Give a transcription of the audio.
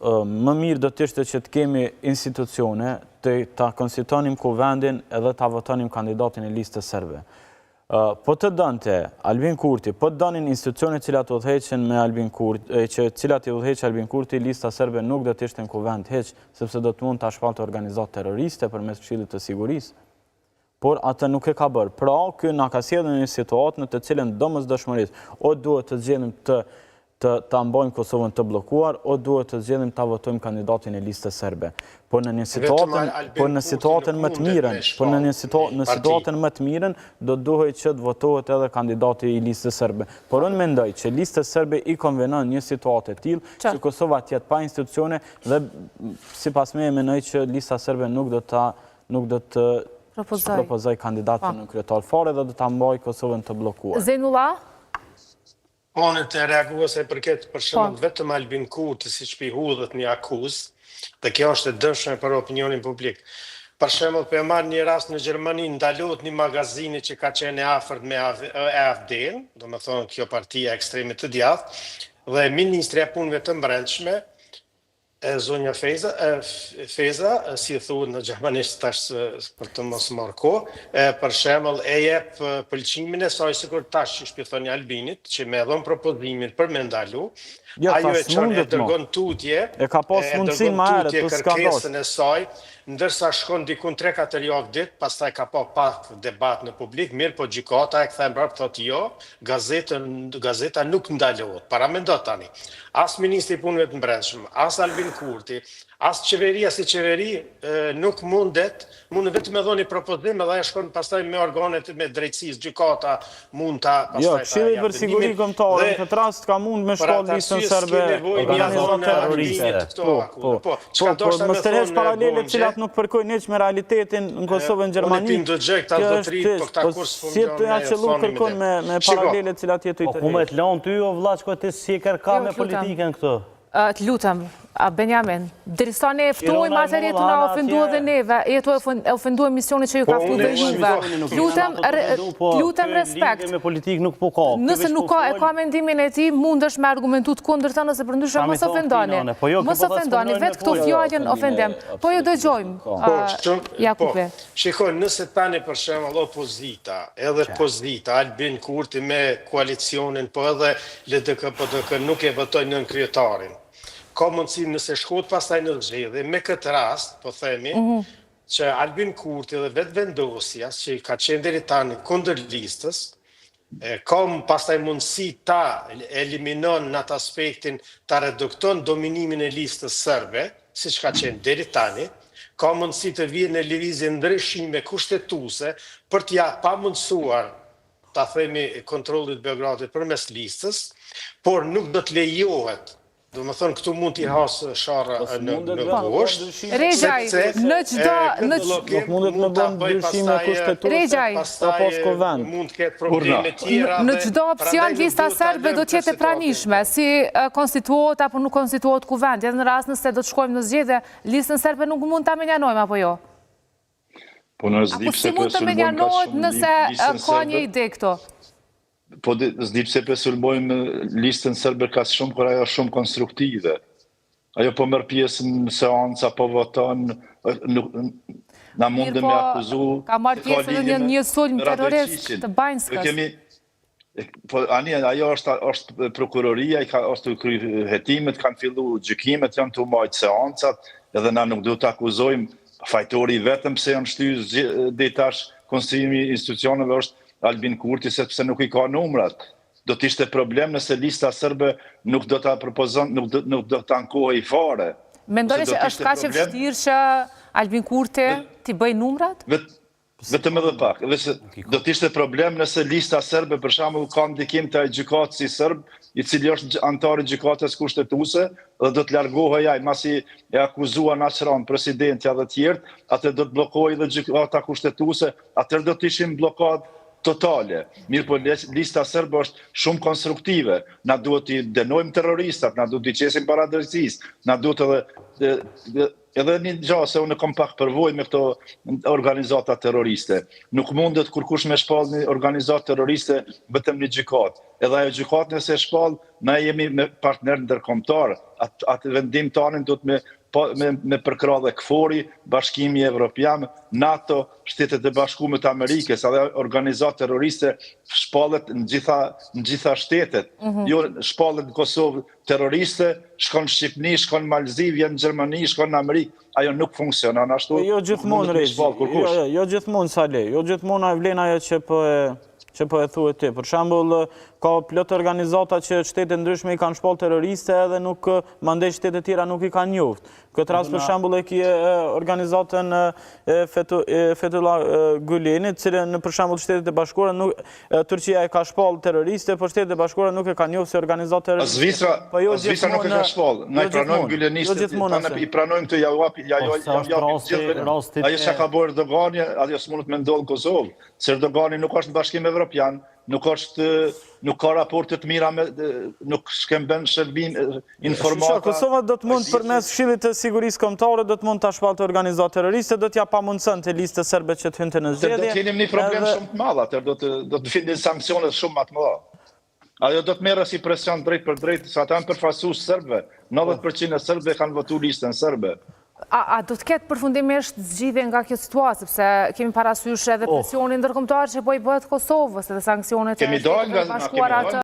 më mirë do të ishte që të kemi institucione të ta konstituonim kuvendin edhe ta votonim kandidatin e listës serbe. Po të dënte Albin Kurti, po të dënin institucionet cilat u dheqen me Albin Kurti, cilat i u dheqen Albin Kurti, lista serbe nuk do të ishte në kuvend heq, sepse do të mund të shpalë të organizat terroriste për mes Këshillit të Sigurisë. Por atë nuk e ka bërë. Pra, kjo nga ka sjellë në një situatë në të cilën domosdoshmërisht o duhet të zgjedhim të ambojmë Kosovën të blokuar, o duhet të zgjedhim të votojmë kandidatin e listës serbe. Por në një situatën më të mirën, do duhet që të votohet edhe kandidati i listës serbe. Por unë mendoj që listës serbe i konvenon një situatë e tillë që Kosova të jetë pa institucione dhe sipas meje mendoj që lista serbe nuk do të propozoj kandidatën në kryetar fare dhe do ta mbajë Kosovën të bllokuar. Zejnullah? Onë të reagua se përket për shembull vetëm Albin Kurti si që hudhët një akuzë, dhe kjo është e dëmshme për opinionin publik. Për shembull, për e marrë një rast në Gjermani, ndalohet një magazini që ka qenë e afërt me AfD-n, do me thonë kjo partia ekstremit të djathtë, dhe Ministri e Punëve të Brendshme, zonja Feza, si thuhet në gjermanisht tash për të mos marrë kohë, për shembull e jep pëlqimin e saj sikur tash që shpjethoni Albinit, që me dhon propozimin për me ndalu, ajo e çon e dërgon tutje, kërkesën e saj, ndërsa shkon dikun 3-4 javë ditë, pastaj ka pak debat në publik, mirë po gjykata e kthen mbrapa thotë jo, gazeta nuk ndalohet. Para mendo tani, as Ministri i Punëve të Brendshme, as Albin Kurti, as qeveria si qeveri nuk mundet vetëm me dhoni propozim edhe ajo shkon pastaj me organet me drejtësisë, gjykata mund ta pastaj. Jo, Këshilli për Siguri Kombëtare në këtë rast ka mund me shkollë listën serbe organizat terroriste. Po, mos tërheq paralele të cilat nuk përkojnë hiç me realitetin në Kosovën, në Gjermani. Si të ja qellu kërkon me paralele të cilat jetojnë. Po ku më të lën ty o vllaçko ti si e kërka me politikën këtu? Të lutem, Benjamin, derisa ne ftojmë atëherë të na ofenduar dhe neve, jetu e ofenduar misionit që ju ka ftuar dhe juve. Lutem respekt. Me politikë nuk po ka. Nëse nuk ka, e ka mendimin e tij, mundesh me argumentu të kundërta nëse përndryshe mos ofendoni. Mos ofendoni, vetë këto fjalën ofendem. Po ju dëgjojmë. Jakupi. Shikoj, nëse tani për shembull opozita, edhe pozita, Albin Kurti me koalicionin, po edhe LDK nuk e votojnë nën kryetarin. Ka mundësi nëse shkot pastaj në zgjedhje, me këtë rast, po themi, që Albin Kurti dhe vetë vendosja, që ka qenë deri tani kundër listës, ka pastaj mundësi ta eliminon në atë aspektin, ta redukton dominimin e listës serbe, si që ka qenë deri tani, ka mundësi të vijë në lëvizje ndryshime kushtetuese për t'ja pamundësuar, ta themi, kontrollit Beogradit përmes listës, por nuk do të lejohet. Do më thënë, këtu mund t'i hasë shara në gosht. Regjaj, në qdo... Nuk mundet me bënë ndryshime kushtetuese pas kuvend. Në qdo opcion, lista serbe do t'jete pranishme, si konstituot apo nuk konstituot kuvend. Edhe në rast nëse do të shkojmë në zgjedhje, listën serbe nuk mund t'a menjanojmë, apo jo? Apo si mund të menjanohet nëse ka një ide këto? Po s'di pse sulmojmë listën serbe ka shumë, kur ajo shumë konstruktive. Ajo po merr pjesë në seanca, po voton, na mundë me akuzu. Ka marrë pjesë në një sulm terrorist të Banjskës. Po ajo është prokuroria, është kry hetimet, kanë fillu gjykimet, janë të marrë seancat, edhe na nuk duhet të akuzojmë fajtori vetëm pse janë shtyr detash konstruimi institucioneve është Albin Kurti, sepse nuk i ka numrat. Do t'ishte problem nëse lista serbe nuk do t'a propozon, nuk do t'a ankohej fare. Mendoni që është kaq e vështirë që Albin Kurti t'i bëj numrat? Vetëm edhe pak. Do t'ishte problem nëse lista serbe, për shembull, ka ndikim të gjykatës serb, i cili është antar i gjykatës kushtetuese, dhe do të largohej ai, masi e akuzuan Naçran, presidenti dhe të tjerë, atë do të bllokohej dhe gjykata kushtetuese, atëherë do të ishim blokad totale. Mirë po lista serbe është shumë konstruktive. Na duhet t'i denojmë terroristat, na duhet t'i qesim para drejtësisë, na duhet edhe një gjë se unë kam pak përvojë me këto organizata terroriste. Nuk mundet kur kush me shpall një organizatë terroriste vetëm një gjykatë. edhe ajo gjykatë nëse e shpall, na jemi me partner ndërkombëtar. Atë vendim tanin do të me përkra dhe KFOR-i, Bashkimi Evropian, NATO, Shtetet e Bashkuara të Amerikës, edhe organizatë terroriste shpallet në gjitha shtetet. Jo shpallet në Kosovë terroriste, shkon në Shqipni, shkon në Malzi, vjen në Gjermani, shkon në Amerikë. Ajo nuk funksionon ashtu. Jo gjithmonë, jo gjithmonë, Sale, jo gjithmonë a vlen ajo që po e thuhet ti. Për shembull, ka plot organizata që shtete ndryshme i kanë shpall terroriste edhe nuk mandej shtete tjera nuk i kanë njoft. Këtë rast për shembull e kje organizatën Fethullah Güleni, cilën për shembull Shtetet e Bashkuara Turqia e ka shpall terroriste, por Shtetet e Bashkuara nuk e kanë njoft si organizatë terroriste. Zvicra nuk e ka shpall. Na i pranojmë Gülenistët, i pranojmë të ajo që ka bërë Erdogani, ajo s'mundet me ndodhë në Kosovë. Se Erdogani nuk është në Bashkim Evropian, nuk ka raportet mira, nuk shkemben shërbim informata. Kosova do të mund përmes Këshillit të Sigurisë Kombëtare do të mund të shpallte organizatë terroriste, do t'ja pamundësën të listë serbe që të hynte në zgjedhje. Do të jenim një problem shumë të madh, atër do të vinin sanksionet shumë më të mëdha. Ajo do të merre si presion drejt për drejt, sa ata janë përfaqësues serbëve. 90% e serbëve kanë votuar listën serbe. A do të ketë përfundimisht zgjidhje nga kjo situatë, sepse kemi parasysh edhe presionin ndërkombëtar që po i bëhet Kosovës edhe sanksionet e Shtetit Bashkuar atë